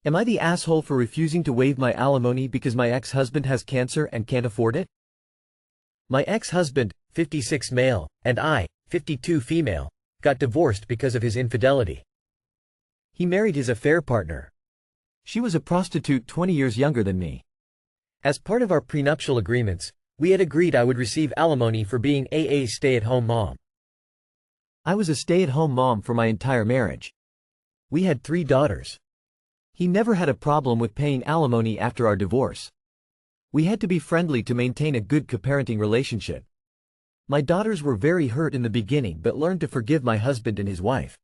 Am I the asshole for refusing to waive my alimony because my ex-husband has cancer and can't afford it? My ex-husband, 56 male, and I, 52 female, got divorced because of his infidelity. He married his affair partner. She was a prostitute 20 years younger than me. As part of our prenuptial agreements, we had agreed I would receive alimony for being a stay-at-home mom. I was a stay-at-home mom for my entire marriage. We had 3 daughters. He never had a problem with paying alimony after our divorce. We had to be friendly to maintain a good co-parenting relationship. My daughters were very hurt in the beginning but learned to forgive my husband and his wife.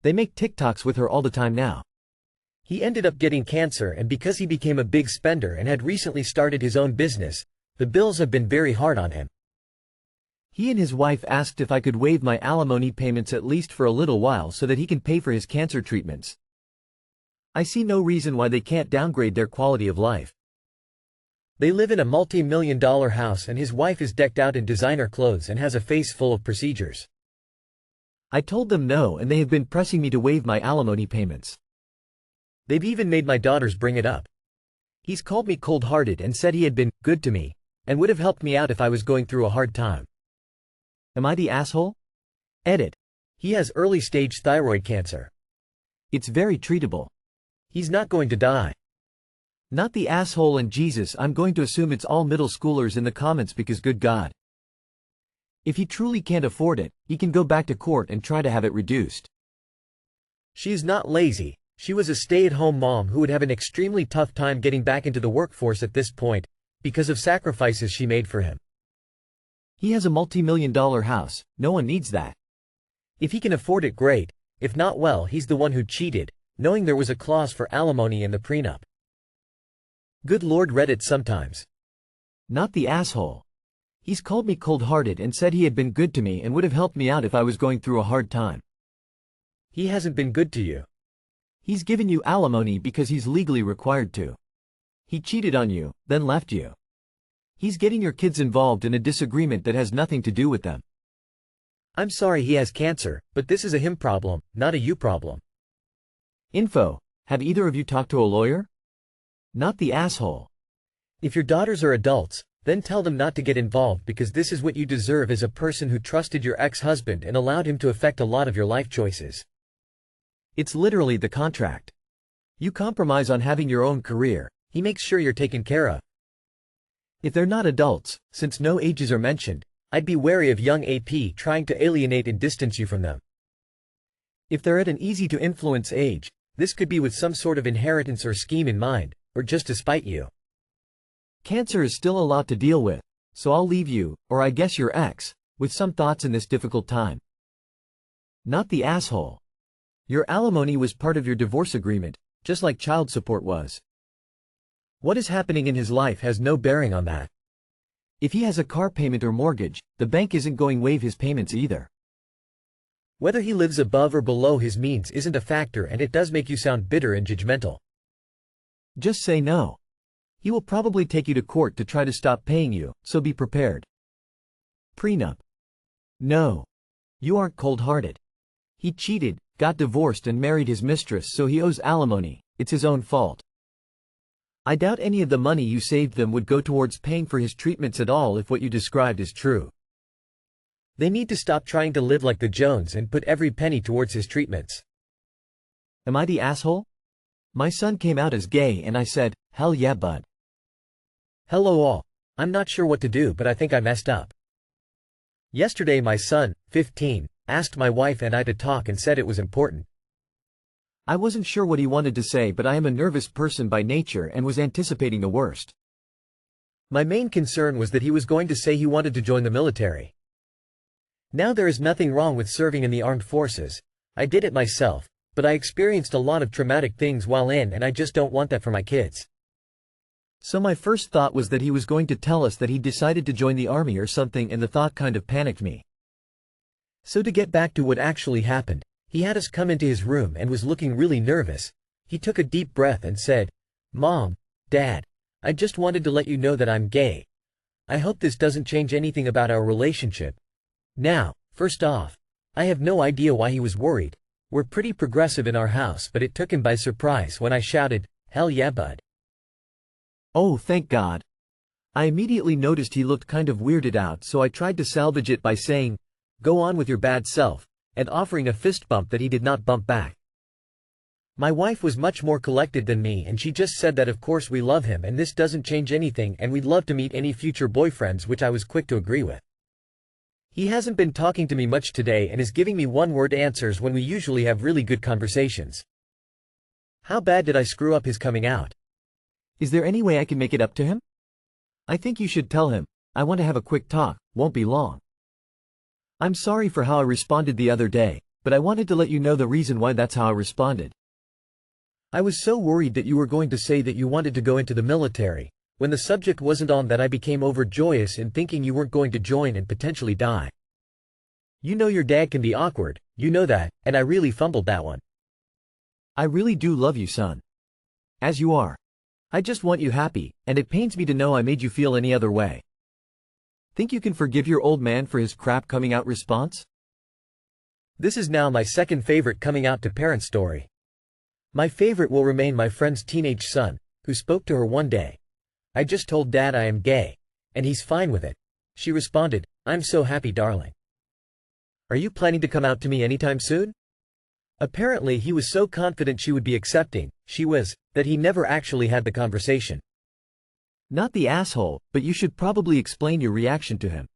They make TikToks with her all the time now. He ended up getting cancer, and because he became a big spender and had recently started his own business, the bills have been very hard on him. He and his wife asked if I could waive my alimony payments at least for a little while so that he can pay for his cancer treatments. I see no reason why they can't downgrade their quality of life. They live in a multi-million-dollar house and his wife is decked out in designer clothes and has a face full of procedures. I told them no, and they have been pressing me to waive my alimony payments. They've even made my daughters bring it up. He's called me cold-hearted and said he had been good to me and would have helped me out if I was going through a hard time. Am I the asshole? Edit. He has early-stage thyroid cancer. It's very treatable. He's not going to die. Not the asshole and Jesus. I'm going to assume it's all middle schoolers in the comments because good God. If he truly can't afford it, he can go back to court and try to have it reduced. She is not lazy. She was a stay-at-home mom who would have an extremely tough time getting back into the workforce at this point because of sacrifices she made for him. He has a multi-million-dollar house. No one needs that. If he can afford it, great. If not, well, he's the one who cheated, knowing there was a clause for alimony in the prenup. Good Lord, Reddit sometimes. Not the asshole. He's called me cold-hearted and said he had been good to me and would have helped me out if I was going through a hard time. He hasn't been good to you. He's given you alimony because he's legally required to. He cheated on you, then left you. He's getting your kids involved in a disagreement that has nothing to do with them. I'm sorry he has cancer, but this is a him problem, not a you problem. Info. Have either of you talked to a lawyer? Not the asshole. If your daughters are adults, then tell them not to get involved because this is what you deserve as a person who trusted your ex-husband and allowed him to affect a lot of your life choices. It's literally the contract. You compromise on having your own career, he makes sure you're taken care of. If they're not adults, since no ages are mentioned, I'd be wary of young AP trying to alienate and distance you from them. If they're at an easy-to-influence age, this could be with some sort of inheritance or scheme in mind, or just to spite you. Cancer is still a lot to deal with, so I'll leave you, or I guess your ex, with some thoughts in this difficult time. Not the asshole. Your alimony was part of your divorce agreement, just like child support was. What is happening in his life has no bearing on that. If he has a car payment or mortgage, the bank isn't going to waive his payments either. Whether he lives above or below his means isn't a factor, and it does make you sound bitter and judgmental. Just say no. He will probably take you to court to try to stop paying you, so be prepared. Prenup. No. You aren't cold-hearted. He cheated, got divorced and married his mistress, so he owes alimony. It's his own fault. I doubt any of the money you saved them would go towards paying for his treatments at all if what you described is true. They need to stop trying to live like the Jones and put every penny towards his treatments. Am I the asshole? My son came out as gay and I said, hell yeah bud. Hello all. I'm not sure what to do, but I think I messed up. Yesterday my son, 15, asked my wife and I to talk and said it was important. I wasn't sure what he wanted to say, but I am a nervous person by nature and was anticipating the worst. My main concern was that he was going to say he wanted to join the military. Now there is nothing wrong with serving in the armed forces. I did it myself, but I experienced a lot of traumatic things while in and I just don't want that for my kids. So my first thought was that he was going to tell us that he decided to join the army or something, and the thought kind of panicked me. So to get back to what actually happened, he had us come into his room and was looking really nervous. He took a deep breath and said, "Mom, Dad, I just wanted to let you know that I'm gay. I hope this doesn't change anything about our relationship." Now, first off, I have no idea why he was worried. We're pretty progressive in our house, but it took him by surprise when I shouted, "Hell yeah, bud." Oh, thank God. I immediately noticed he looked kind of weirded out, so I tried to salvage it by saying, "Go on with your bad self," and offering a fist bump that he did not bump back. My wife was much more collected than me, and she just said that of course we love him and this doesn't change anything and we'd love to meet any future boyfriends, which I was quick to agree with. He hasn't been talking to me much today and is giving me one-word answers when we usually have really good conversations. How bad did I screw up his coming out? Is there any way I can make it up to him? I think you should tell him. I want to have a quick talk, won't be long. I'm sorry for how I responded the other day, but I wanted to let you know the reason why that's how I responded. I was so worried that you were going to say that you wanted to go into the military. When the subject wasn't on that, I became overjoyous in thinking you weren't going to join and potentially die. You know your dad can be awkward, you know that, and I really fumbled that one. I really do love you, son. As you are. I just want you happy, and it pains me to know I made you feel any other way. Think you can forgive your old man for his crap coming out response? This is now my second favorite coming out to parent story. My favorite will remain my friend's teenage son, who spoke to her one day. "I just told Dad I am gay, and he's fine with it." She responded, "I'm so happy, darling. Are you planning to come out to me anytime soon?" Apparently he was so confident she would be accepting, that he never actually had the conversation. Not the asshole, but you should probably explain your reaction to him.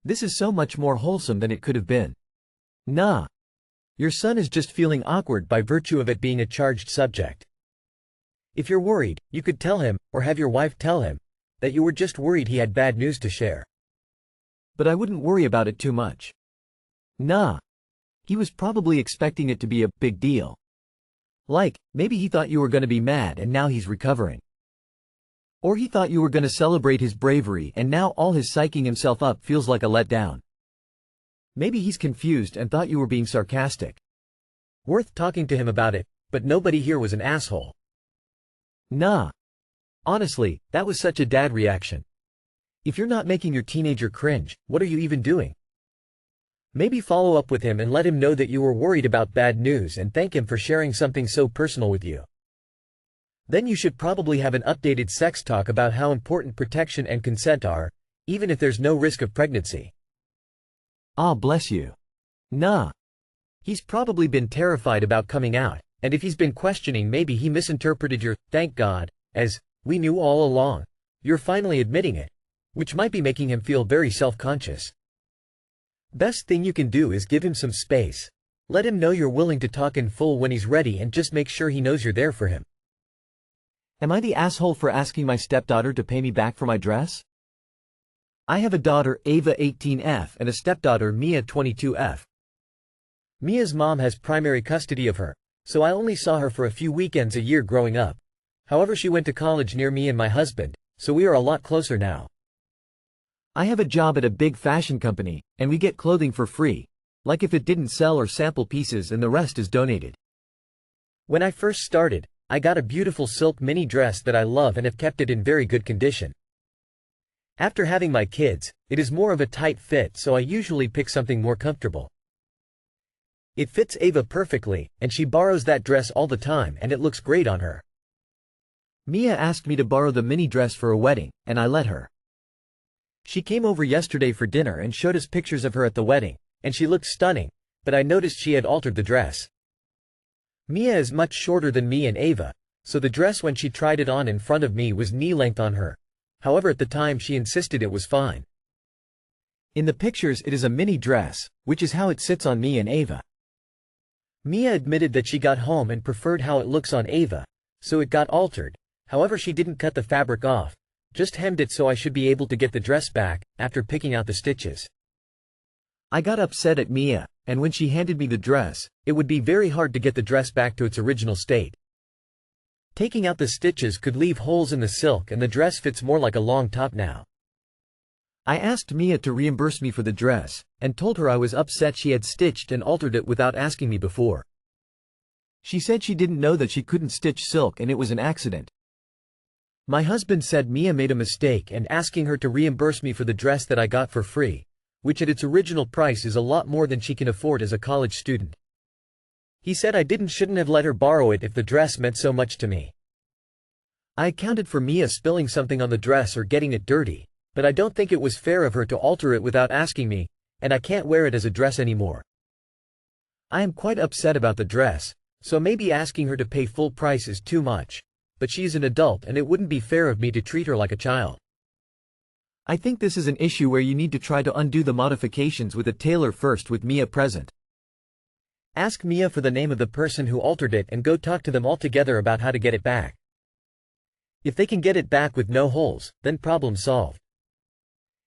This is so much more wholesome than it could have been. Nah. Your son is just feeling awkward by virtue of it being a charged subject. If you're worried, you could tell him, or have your wife tell him, that you were just worried he had bad news to share. But I wouldn't worry about it too much. Nah. He was probably expecting it to be a big deal. Like, maybe he thought you were gonna be mad and now he's recovering. Or he thought you were gonna celebrate his bravery and now all his psyching himself up feels like a letdown. Maybe he's confused and thought you were being sarcastic. Worth talking to him about it, but nobody here was an asshole. Nah. Honestly, that was such a dad reaction. If you're not making your teenager cringe, what are you even doing? Maybe follow up with him and let him know that you were worried about bad news and thank him for sharing something so personal with you. Then you should probably have an updated sex talk about how important protection and consent are, even if there's no risk of pregnancy. Ah, bless you. Nah. He's probably been terrified about coming out, and if he's been questioning, maybe he misinterpreted your "thank God" as "we knew all along. You're finally admitting it," which might be making him feel very self-conscious. Best thing you can do is give him some space. Let him know you're willing to talk in full when he's ready and just make sure he knows you're there for him. Am I the asshole for asking my stepdaughter to pay me back for my dress? I have a daughter, Ava 18F, and a stepdaughter, Mia 22F. Mia's mom has primary custody of her, so I only saw her for a few weekends a year growing up. However, she went to college near me and my husband, so we are a lot closer now. I have a job at a big fashion company, and we get clothing for free, like if it didn't sell or sample pieces and the rest is donated. When I first started, I got a beautiful silk mini dress that I love and have kept it in very good condition. After having my kids, it is more of a tight fit, so I usually pick something more comfortable. It fits Ava perfectly, and she borrows that dress all the time and it looks great on her. Mia asked me to borrow the mini dress for a wedding, and I let her. She came over yesterday for dinner and showed us pictures of her at the wedding, and she looked stunning, but I noticed she had altered the dress. Mia is much shorter than me and Ava, so the dress when she tried it on in front of me was knee-length on her. However, at the time she insisted it was fine. In the pictures it is a mini dress, which is how it sits on me and Ava. Mia admitted that she got home and preferred how it looks on Ava, so it got altered. However, she didn't cut the fabric off, just hemmed it so I should be able to get the dress back, after picking out the stitches. I got upset at Mia, and when she handed me the dress, it would be very hard to get the dress back to its original state. Taking out the stitches could leave holes in the silk and the dress fits more like a long top now. I asked Mia to reimburse me for the dress, and told her I was upset she had stitched and altered it without asking me before. She said she didn't know that she couldn't stitch silk and it was an accident. My husband said Mia made a mistake and asking her to reimburse me for the dress that I got for free, which at its original price is a lot more than she can afford as a college student. He said I shouldn't have let her borrow it if the dress meant so much to me. I accounted for Mia spilling something on the dress or getting it dirty, but I don't think it was fair of her to alter it without asking me, and I can't wear it as a dress anymore. I am quite upset about the dress, so maybe asking her to pay full price is too much, but she is an adult and it wouldn't be fair of me to treat her like a child. I think this is an issue where you need to try to undo the modifications with a tailor first with Mia present. Ask Mia for the name of the person who altered it and go talk to them all together about how to get it back. If they can get it back with no holes, then problem solved.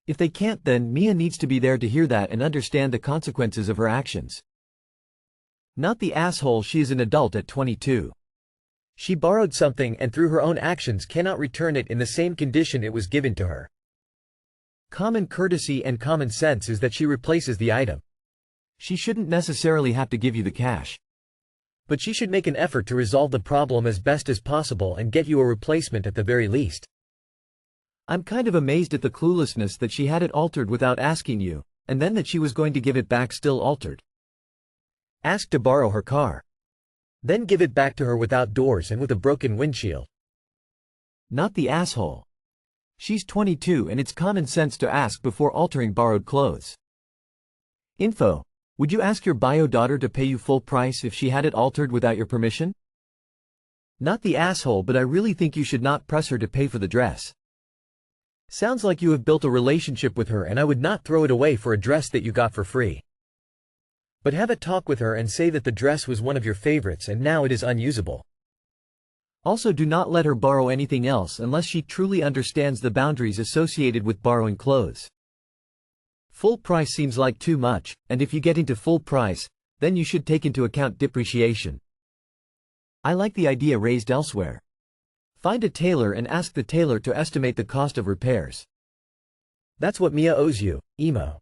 If they can't, then Mia needs to be there to hear that and understand the consequences of her actions. Not the asshole, she is an adult at 22. She borrowed something and through her own actions cannot return it in the same condition it was given to her. Common courtesy and common sense is that she replaces the item. She shouldn't necessarily have to give you the cash. But she should make an effort to resolve the problem as best as possible and get you a replacement at the very least. I'm kind of amazed at the cluelessness that she had it altered without asking you, and then that she was going to give it back still altered. Ask to borrow her car. Then give it back to her without doors and with a broken windshield. Not the asshole. She's 22 and it's common sense to ask before altering borrowed clothes. Info: would you ask your bio daughter to pay you full price if she had it altered without your permission? Not the asshole, but I really think you should not press her to pay for the dress. Sounds like you have built a relationship with her and I would not throw it away for a dress that you got for free. But have a talk with her and say that the dress was one of your favorites and now it is unusable. Also, do not let her borrow anything else unless she truly understands the boundaries associated with borrowing clothes. Full price seems like too much, and if you get into full price, then you should take into account depreciation. I like the idea raised elsewhere. Find a tailor and ask the tailor to estimate the cost of repairs. That's what Mia owes you, emo.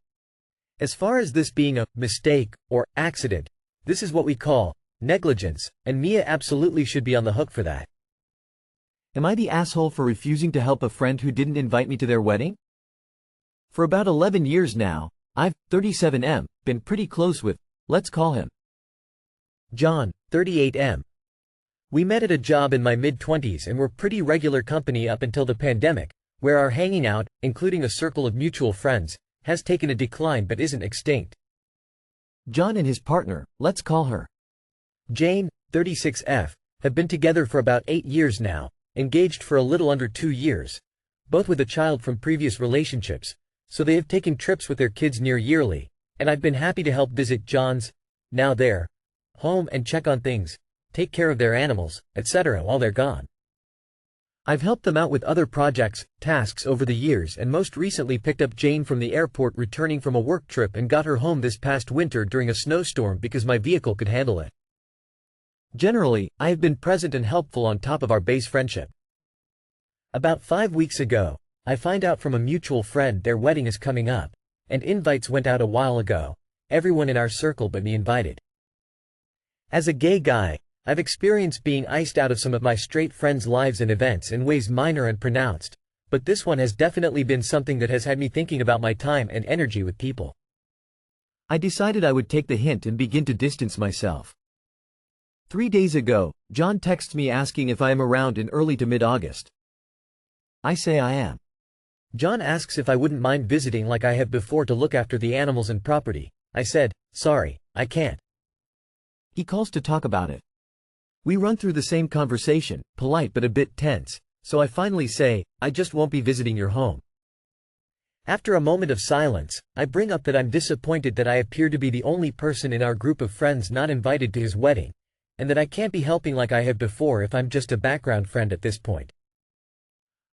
As far as this being a mistake or accident, this is what we call negligence, and Mia absolutely should be on the hook for that. Am I the asshole for refusing to help a friend who didn't invite me to their wedding? For about 11 years now, I've, 37M, been pretty close with, let's call him John, 38M. We met at a job in my mid-20s and were pretty regular company up until the pandemic, where our hanging out, including a circle of mutual friends, has taken a decline but isn't extinct. John and his partner, let's call her Jane, 36F, have been together for about 8 years now, engaged for a little under 2 years, both with a child from previous relationships, so they have taken trips with their kids near yearly, and I've been happy to help visit John's, now their, home and check on things, take care of their animals, etc. while they're gone. I've helped them out with other projects, tasks over the years and most recently picked up Jane from the airport returning from a work trip and got her home this past winter during a snowstorm because my vehicle could handle it. Generally, I have been present and helpful on top of our base friendship. About 5 weeks ago, I find out from a mutual friend their wedding is coming up, and invites went out a while ago, everyone in our circle but me invited. As a gay guy, I've experienced being iced out of some of my straight friends' lives and events in ways minor and pronounced, but this one has definitely been something that has had me thinking about my time and energy with people. I decided I would take the hint and begin to distance myself. 3 days ago, John texts me asking if I am around in early to mid-August. I say I am. John asks if I wouldn't mind visiting like I have before to look after the animals and property. I said, sorry, I can't. He calls to talk about it. We run through the same conversation, polite but a bit tense, so I finally say, I just won't be visiting your home. After a moment of silence, I bring up that I'm disappointed that I appear to be the only person in our group of friends not invited to his wedding, and that I can't be helping like I have before if I'm just a background friend at this point.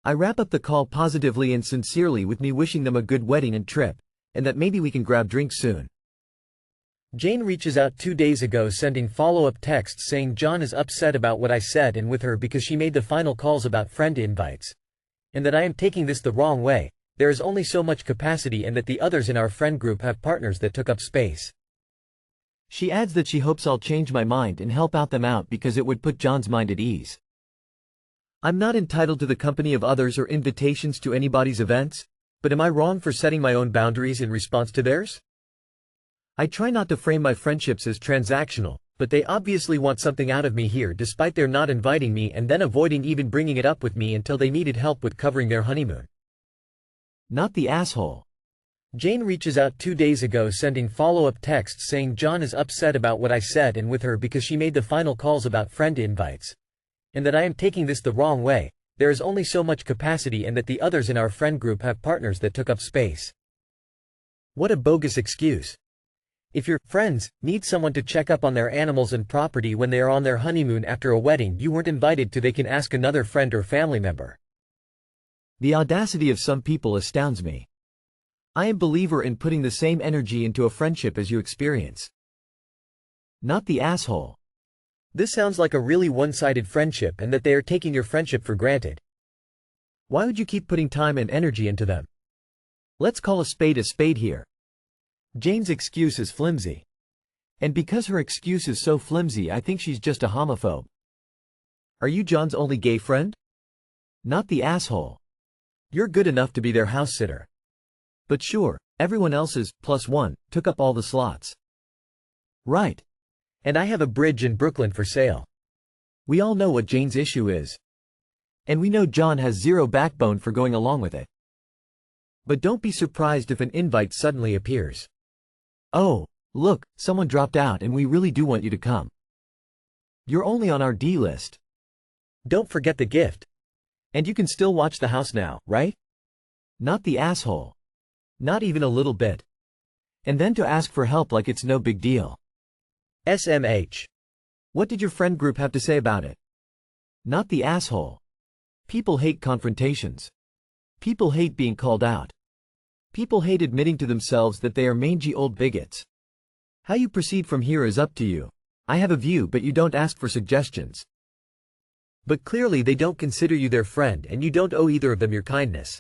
I wrap up the call positively and sincerely with me wishing them a good wedding and trip, and that maybe we can grab drinks soon. Jane reaches out 2 days ago sending follow-up texts saying John is upset about what I said and with her because she made the final calls about friend invites, and that I am taking this the wrong way, there is only so much capacity and that the others in our friend group have partners that took up space. She adds that she hopes I'll change my mind and help out them out because it would put John's mind at ease. I'm not entitled to the company of others or invitations to anybody's events, but am I wrong for setting my own boundaries in response to theirs? I try not to frame my friendships as transactional, but they obviously want something out of me here despite their not inviting me and then avoiding even bringing it up with me until they needed help with covering their honeymoon. Not the asshole. Jane reaches out 2 days ago sending follow-up texts saying John is upset about what I said and with her because she made the final calls about friend invites. And that I am taking this the wrong way, there is only so much capacity and that the others in our friend group have partners that took up space. What a bogus excuse. If your friends need someone to check up on their animals and property when they are on their honeymoon after a wedding you weren't invited to, they can ask another friend or family member. The audacity of some people astounds me. I am a believer in putting the same energy into a friendship as you experience. Not the asshole. This sounds like a really one-sided friendship and that they are taking your friendship for granted. Why would you keep putting time and energy into them? Let's call a spade here. Jane's excuse is flimsy. And because her excuse is so flimsy I think she's just a homophobe. Are you John's only gay friend? Not the asshole. You're good enough to be their house sitter. But sure, everyone else's, +1, took up all the slots. Right. And I have a bridge in Brooklyn for sale. We all know what Jane's issue is. And we know John has zero backbone for going along with it. But don't be surprised if an invite suddenly appears. Oh, look, someone dropped out and we really do want you to come. You're only on our D list. Don't forget the gift. And you can still watch the house now, right? Not the asshole. Not even a little bit. And then to ask for help like it's no big deal. SMH. What did your friend group have to say about it? Not the asshole. People hate confrontations. People hate being called out. People hate admitting to themselves that they are mangy old bigots. How you proceed from here is up to you. I have a view but you don't ask for suggestions. But clearly they don't consider you their friend and you don't owe either of them your kindness.